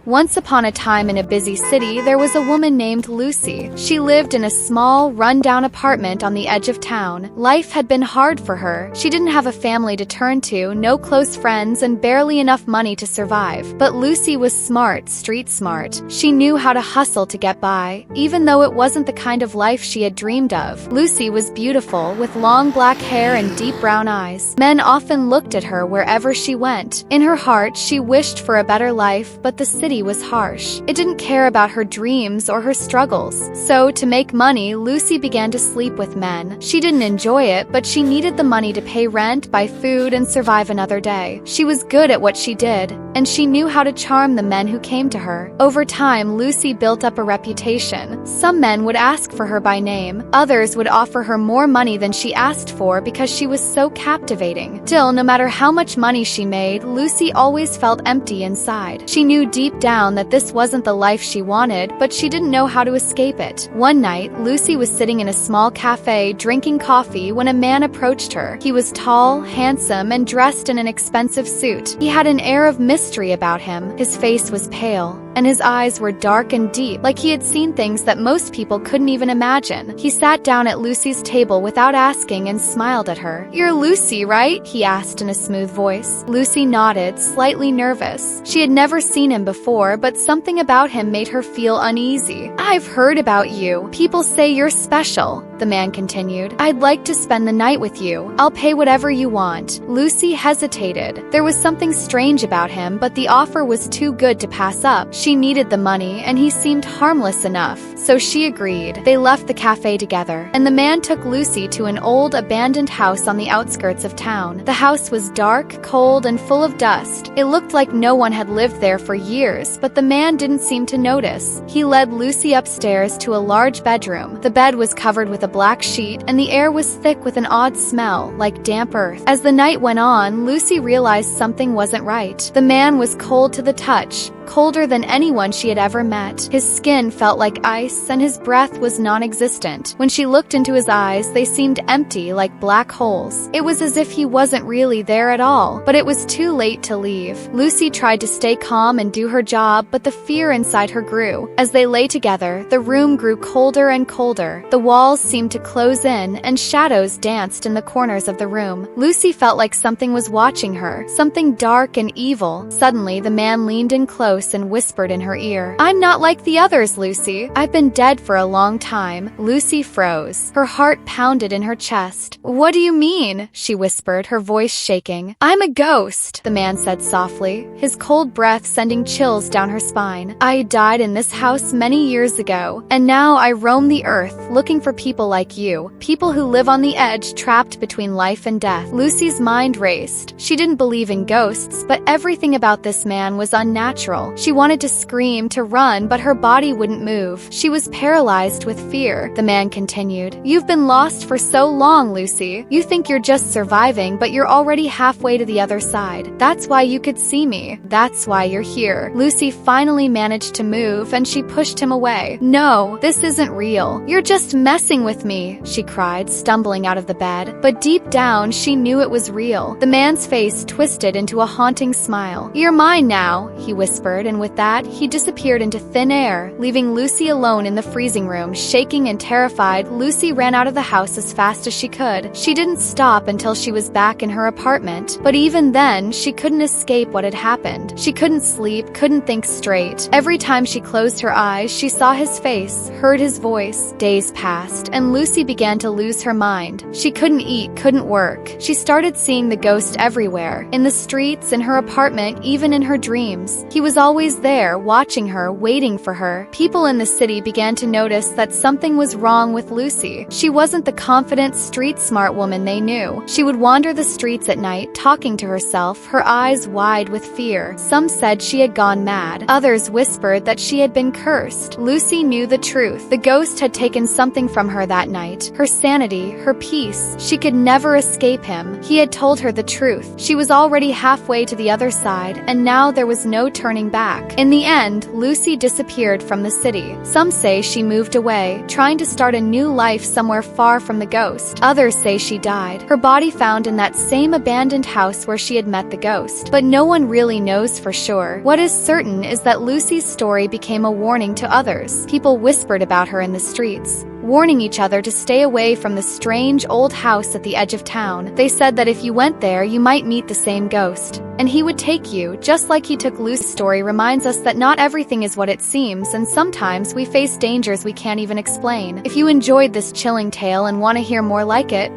Once upon a time in a busy city, there was a woman named Lucy. She lived in a small, run-down apartment on the edge of town. Life had been hard for her. She didn't have a family to turn to, no close friends, and barely enough money to survive. But Lucy was smart, street smart. She knew how to hustle to get by, even though it wasn't the kind of life she had dreamed of. Lucy was beautiful, with long black hair and deep brown eyes. Men often looked at her wherever she went. In her heart, she wished for a better life, but the city was harsh. It didn't care about her dreams or her struggles. So, to make money, Lucy began to sleep with men. She didn't enjoy it, but she needed the money to pay rent, buy food, and survive another day. She was good at what she did, and she knew how to charm the men who came to her. Over time, Lucy built up a reputation. Some men would ask for her by name. Others would offer her more money than she asked for because she was so captivating. Still, no matter how much money she made, Lucy always felt empty inside. She knew deep down that this wasn't the life she wanted, but she didn't know how to escape it. One night, Lucy was sitting in a small cafe drinking coffee when a man approached her. He was tall, handsome, and dressed in an expensive suit. He had an air of mystery about him. His face was pale, and his eyes were dark and deep, like he had seen things that most people couldn't even imagine. He sat down at Lucy's table without asking and smiled at her. "You're Lucy, right?" he asked in a smooth voice. Lucy nodded, slightly nervous. She had never seen him before, but something about him made her feel uneasy. "I've heard about you. People say you're special," the man continued. "I'd like to spend the night with you. I'll pay whatever you want." Lucy hesitated. There was something strange about him, but the offer was too good to pass up. She needed the money, and he seemed harmless enough, so she agreed. They left the cafe together, and the man took Lucy to an old, abandoned house on the outskirts of town. The house was dark, cold, and full of dust. It looked like no one had lived there for years, but the man didn't seem to notice. He led Lucy upstairs to a large bedroom. The bed was covered with a black sheet, and the air was thick with an odd smell, like damp earth. As the night went on, Lucy realized something wasn't right. The man was cold to the touch, colder than anyone she had ever met. His skin felt like ice, and his breath was non-existent. When she looked into his eyes, they seemed empty, like black holes. It was as if he wasn't really there at all, but it was too late to leave. Lucy tried to stay calm and do her job, but the fear inside her grew. As they lay together, the room grew colder and colder. The walls seemed to close in, and shadows danced in the corners of the room. Lucy felt like something was watching her, something dark and evil. Suddenly, the man leaned in close and whispered in her ear, "I'm not like the others, Lucy. I've been dead for a long time." Lucy froze. Her heart pounded in her chest. "What do you mean?" she whispered, her voice shaking. "I'm a ghost," the man said softly, his cold breath sending chills down her spine. "I died in this house many years ago, and now I roam the earth looking for people like you, people who live on the edge, trapped between life and death." Lucy's mind raced. She didn't believe in ghosts, but everything about this man was unnatural. She wanted to scream, to run, but her body wouldn't move. She was paralyzed with fear. The man continued, "You've been lost for so long, Lucy. You think you're just surviving, but you're already halfway to the other side. That's why you could see me. That's why you're here." Lucy finally managed to move, and she pushed him away. "No, this isn't real. You're just messing with me," she cried, stumbling out of the bed. But deep down, she knew it was real. The man's face twisted into a haunting smile. "You're mine now," he whispered, and with that, he disappeared into thin air, leaving Lucy alone in the freezing room. Shaking and terrified, Lucy ran out of the house as fast as she could. She didn't stop until she was back in her apartment, but even then, she couldn't escape what had happened. She couldn't sleep, couldn't think straight. Every time she closed her eyes, she saw his face, heard his voice. Days passed, and Lucy began to lose her mind. She couldn't eat, couldn't work. She started seeing the ghost everywhere, in the streets, in her apartment, even in her dreams. He was always there, watching her, waiting for her. People in the city began to notice that something was wrong with Lucy. She wasn't the confident, street-smart woman they knew. She would wander the streets at night, talking to herself, her eyes wide with fear. Some said she had gone mad. Others whispered that she had been cursed. Lucy knew the truth. The ghost had taken something from her that night. Her sanity, her peace. She could never escape him. He had told her the truth. She was already halfway to the other side, and now there was no turning back. In the end, Lucy disappeared from the city. Some say she moved away, trying to start a new life somewhere far from the ghost. Others say she died, her body found in that same abandoned house where she had met the ghost. But no one really knows for sure. What is certain is that Lucy's story became a warning to others. People whispered about her in the streets, warning each other to stay away from the strange old house at the edge of town. They said that if you went there, you might meet the same ghost, and he would take you, just like he took Lucy's story reminds us that not everything is what it seems, and sometimes we face dangers we can't even explain. If you enjoyed this chilling tale and want to hear more like it,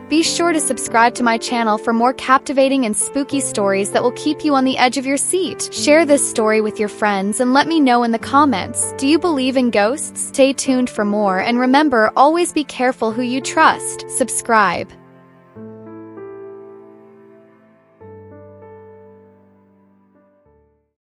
be sure to subscribe to my channel for more captivating and spooky stories that will keep you on the edge of your seat. Share this story with your friends and let me know in the comments. Do you believe in ghosts? Stay tuned for more, and remember, always be careful who you trust. Subscribe.